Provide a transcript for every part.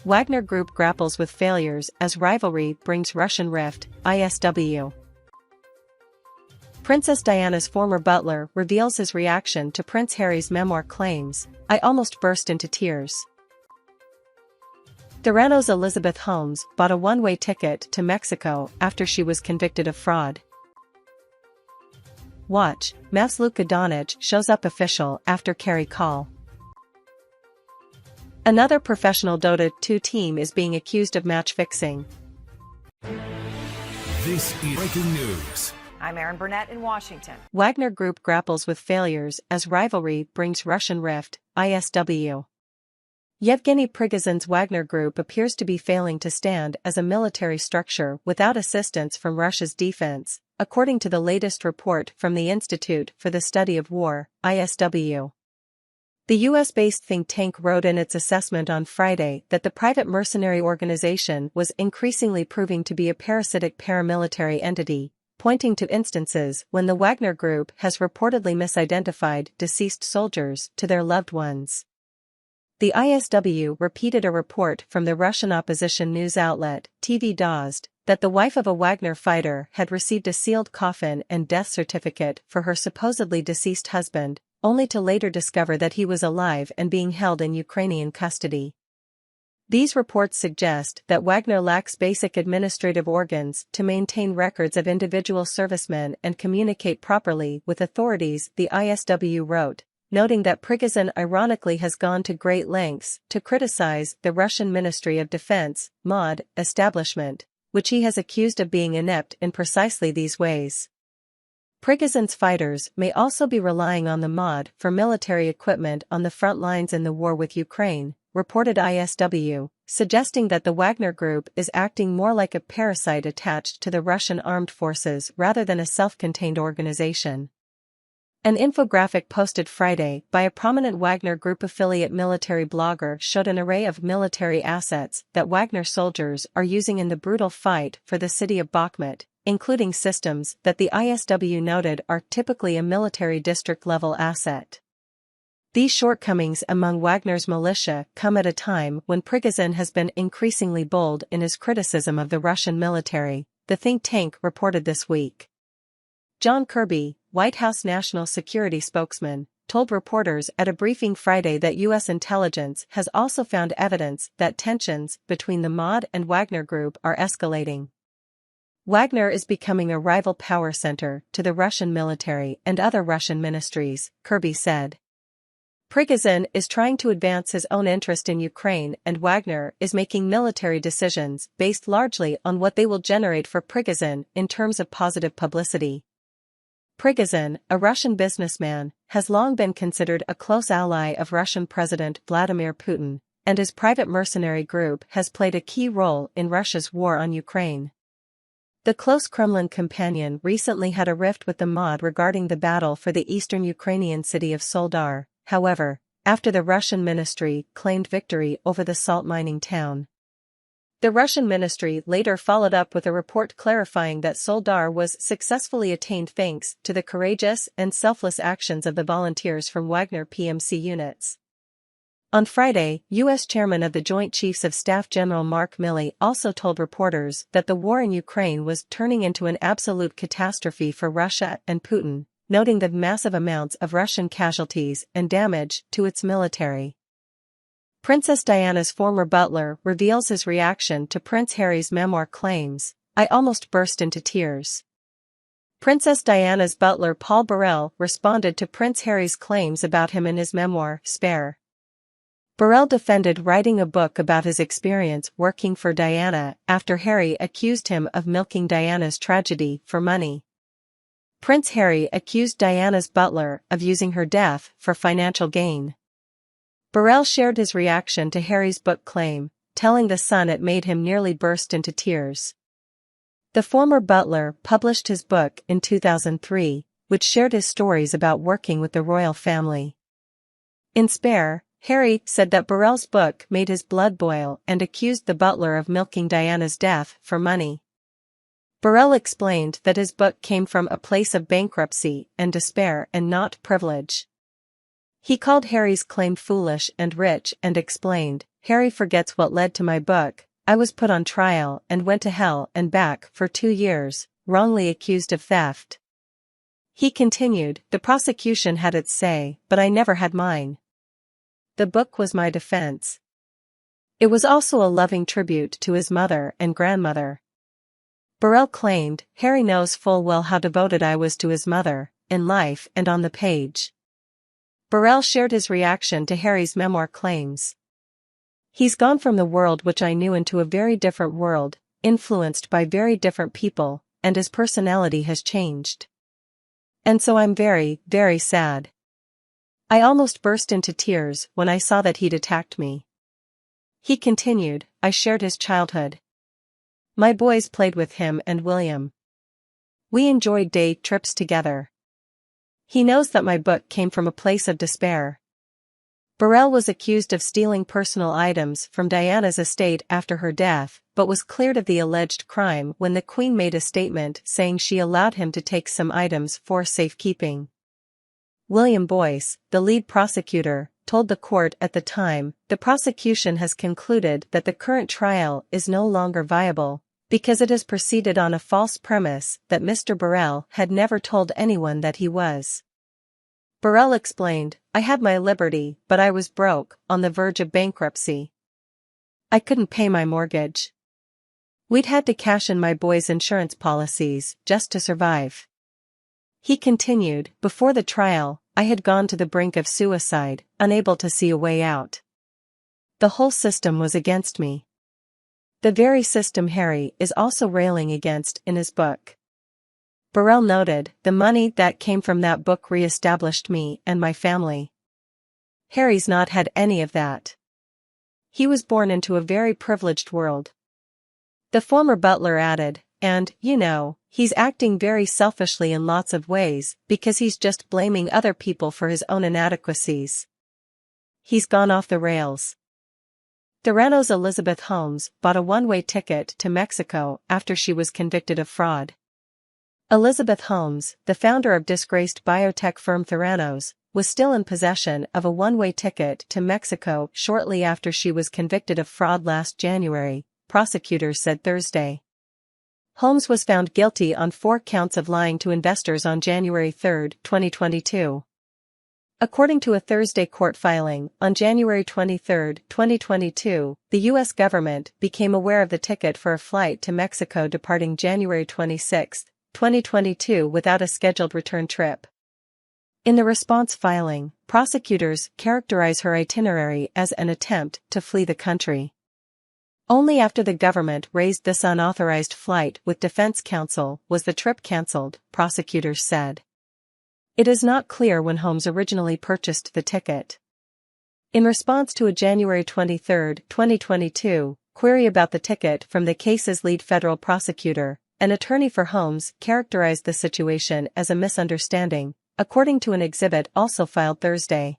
Wagner Group grapples with failures as rivalry brings Russian rift, ISW. Princess Diana's former butler reveals his reaction to Prince Harry's memoir claims, "I almost burst into tears." Theranos Elizabeth Holmes bought a one-way ticket to Mexico after she was convicted of fraud. Watch, Mavs Luka Doncic shows up official after carry call. Another professional Dota 2 team is being accused of match fixing. This is breaking news. I'm Erin Burnett in Washington. Wagner Group grapples with failures as rivalry brings Russian rift, ISW. Yevgeny Prigozhin's Wagner Group appears to be failing to stand as a military structure without assistance from Russia's defense, according to the latest report from the Institute for the Study of War, ISW. The US-based think tank wrote in its assessment on Friday that the private mercenary organization was increasingly proving to be a parasitic paramilitary entity, pointing to instances when the Wagner Group has reportedly misidentified deceased soldiers to their loved ones. The ISW repeated a report from the Russian opposition news outlet, TV Dozd, that the wife of a Wagner fighter had received a sealed coffin and death certificate for her supposedly deceased husband, only to later discover that he was alive and being held in Ukrainian custody. These reports suggest that Wagner lacks basic administrative organs to maintain records of individual servicemen and communicate properly with authorities, the ISW wrote, noting that Prigozhin ironically has gone to great lengths to criticize the Russian Ministry of Defense, MOD, establishment, which he has accused of being inept in precisely these ways. Prigozhin's fighters may also be relying on the MOD for military equipment on the front lines in the war with Ukraine, reported ISW, suggesting that the Wagner Group is acting more like a parasite attached to the Russian armed forces rather than a self-contained organization. An infographic posted Friday by a prominent Wagner Group affiliate military blogger showed an array of military assets that Wagner soldiers are using in the brutal fight for the city of Bakhmut, including systems that the ISW noted are typically a military district-level asset. These shortcomings among Wagner's militia come at a time when Prigozhin has been increasingly bold in his criticism of the Russian military, the think tank reported this week. John Kirby, White House national security spokesman, told reporters at a briefing Friday that U.S. intelligence has also found evidence that tensions between the MOD and Wagner Group are escalating. Wagner is becoming a rival power center to the Russian military and other Russian ministries, Kirby said. Prigozhin is trying to advance his own interest in Ukraine, and Wagner is making military decisions based largely on what they will generate for Prigozhin in terms of positive publicity. Prigozhin, a Russian businessman, has long been considered a close ally of Russian President Vladimir Putin, and his private mercenary group has played a key role in Russia's war on Ukraine. The close Kremlin companion recently had a rift with the MOD regarding the battle for the eastern Ukrainian city of Soledar, however, after the Russian ministry claimed victory over the salt mining town. The Russian ministry later followed up with a report clarifying that Soledar was successfully attained thanks to the courageous and selfless actions of the volunteers from Wagner PMC units. On Friday, U.S. Chairman of the Joint Chiefs of Staff General Mark Milley also told reporters that the war in Ukraine was turning into an absolute catastrophe for Russia and Putin, noting the massive amounts of Russian casualties and damage to its military. Princess Diana's former butler reveals his reaction to Prince Harry's memoir claims, "I almost burst into tears." Princess Diana's butler Paul Burrell responded to Prince Harry's claims about him in his memoir, Spare. Burrell defended writing a book about his experience working for Diana after Harry accused him of milking Diana's tragedy for money. Prince Harry accused Diana's butler of using her death for financial gain. Burrell shared his reaction to Harry's book claim, telling The Sun it made him nearly burst into tears. The former butler published his book in 2003, which shared his stories about working with the royal family. In Spare, Harry said that Burrell's book made his blood boil and accused the butler of milking Diana's death for money. Burrell explained that his book came from a place of bankruptcy and despair and not privilege. He called Harry's claim foolish and rich and explained, Harry forgets what led to my book. I was put on trial and went to hell and back for 2 years, wrongly accused of theft. He continued, the prosecution had its say, but I never had mine. The book was my defense. It was also a loving tribute to his mother and grandmother. Burrell claimed, Harry knows full well how devoted I was to his mother, in life and on the page. Burrell shared his reaction to Harry's memoir claims. He's gone from the world which I knew into a very different world, influenced by very different people, and his personality has changed. And so I'm very, very sad. I almost burst into tears when I saw that he'd attacked me. He continued, I shared his childhood. My boys played with him and William. We enjoyed day trips together. He knows that my book came from a place of despair. Burrell was accused of stealing personal items from Diana's estate after her death, but was cleared of the alleged crime when the Queen made a statement saying she allowed him to take some items for safekeeping. William Boyce, the lead prosecutor, told the court at the time, the prosecution has concluded that the current trial is no longer viable, because it has proceeded on a false premise that Mr. Burrell had never told anyone that he was. Burrell explained, I had my liberty, but I was broke, on the verge of bankruptcy. I couldn't pay my mortgage. We'd had to cash in my boys' insurance policies just to survive. He continued, before the trial, I had gone to the brink of suicide, unable to see a way out. The whole system was against me. The very system Harry is also railing against in his book. Burrell noted, the money that came from that book re-established me and my family. Harry's not had any of that. He was born into a very privileged world. The former butler added, and, you know, he's acting very selfishly in lots of ways, because he's just blaming other people for his own inadequacies. He's gone off the rails. Toronto's Elizabeth Holmes bought a one-way ticket to Mexico after she was convicted of fraud. Elizabeth Holmes, the founder of disgraced biotech firm Theranos, was still in possession of a one-way ticket to Mexico shortly after she was convicted of fraud last January, prosecutors said Thursday. Holmes was found guilty on 4 counts of lying to investors on January 3, 2022. According to a Thursday court filing, on January 23, 2022, the U.S. government became aware of the ticket for a flight to Mexico departing January 26, 2022 without a scheduled return trip. In the response filing, prosecutors characterize her itinerary as an attempt to flee the country. Only after the government raised this unauthorized flight with defense counsel was the trip cancelled, prosecutors said. It is not clear when Holmes originally purchased the ticket. In response to a January 23, 2022, query about the ticket from the case's lead federal prosecutor, an attorney for Holmes characterized the situation as a misunderstanding, according to an exhibit also filed Thursday.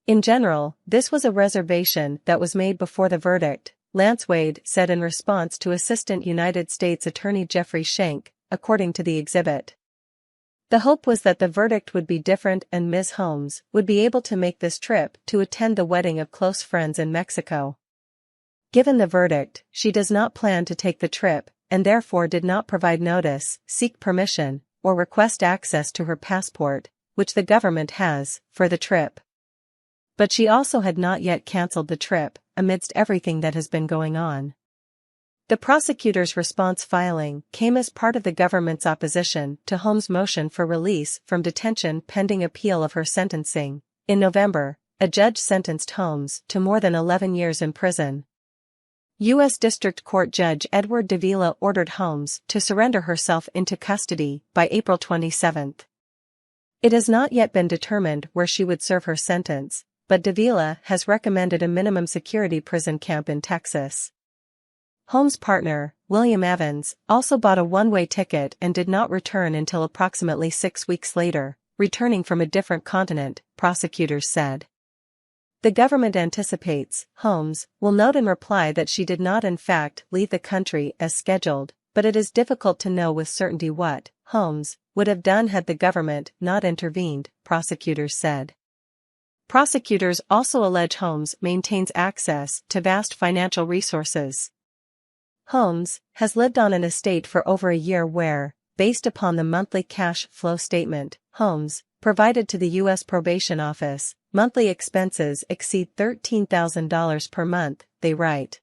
In general, this was a reservation that was made before the verdict, Lance Wade said in response to Assistant United States Attorney Jeffrey Schenck, according to the exhibit. The hope was that the verdict would be different and Ms. Holmes would be able to make this trip to attend the wedding of close friends in Mexico. Given the verdict, she does not plan to take the trip, and therefore did not provide notice, seek permission, or request access to her passport, which the government has, for the trip. But she also had not yet cancelled the trip, amidst everything that has been going on. The prosecutor's response filing came as part of the government's opposition to Holmes' motion for release from detention pending appeal of her sentencing. In November, a judge sentenced Holmes to more than 11 years in prison. U.S. District Court Judge Edward Davila ordered Holmes to surrender herself into custody by April 27. It has not yet been determined where she would serve her sentence, but Davila has recommended a minimum security prison camp in Texas. Holmes' partner, William Evans, also bought a one-way ticket and did not return until approximately 6 weeks later, returning from a different continent, prosecutors said. The government anticipates Holmes will note in reply that she did not in fact leave the country as scheduled, but it is difficult to know with certainty what Holmes would have done had the government not intervened, prosecutors said. Prosecutors also allege Holmes maintains access to vast financial resources. Holmes has lived on an estate for over a year where, based upon the monthly cash flow statement, Holmes provided to the U.S. Probation Office, monthly expenses exceed $13,000 per month, they write.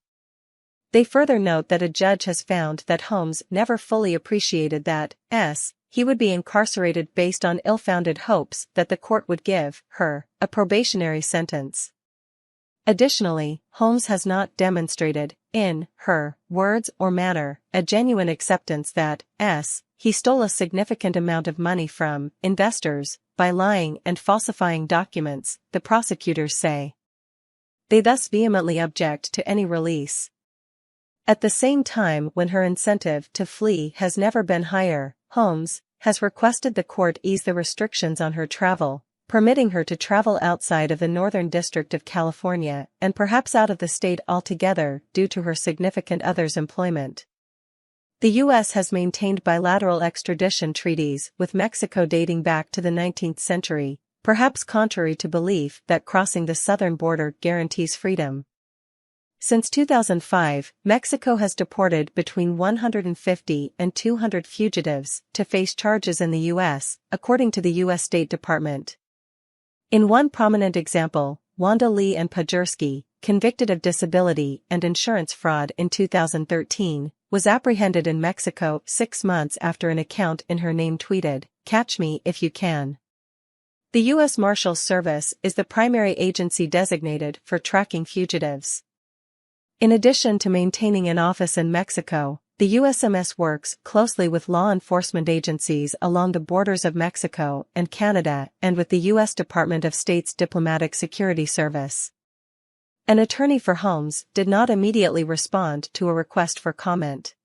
They further note that a judge has found that Holmes never fully appreciated that, he would be incarcerated based on ill-founded hopes that the court would give her a probationary sentence. Additionally, Holmes has not demonstrated, in her words or manner, a genuine acceptance that, he stole a significant amount of money from investors by lying and falsifying documents, the prosecutors say. They thus vehemently object to any release. At the same time, when her incentive to flee has never been higher, Holmes has requested the court ease the restrictions on her travel, permitting her to travel outside of the Northern District of California and perhaps out of the state altogether due to her significant other's employment. The U.S. has maintained bilateral extradition treaties with Mexico dating back to the 19th century, perhaps contrary to belief that crossing the southern border guarantees freedom. Since 2005, Mexico has deported between 150 and 200 fugitives to face charges in the U.S., according to the U.S. State Department. In one prominent example, Wanda Lee and Pajerski, convicted of disability and insurance fraud in 2013, was apprehended in Mexico 6 months after an account in her name tweeted, "Catch me if you can." The U.S. Marshals Service is the primary agency designated for tracking fugitives. In addition to maintaining an office in Mexico, the USMS works closely with law enforcement agencies along the borders of Mexico and Canada and with the U.S. Department of State's Diplomatic Security Service. An attorney for Holmes did not immediately respond to a request for comment.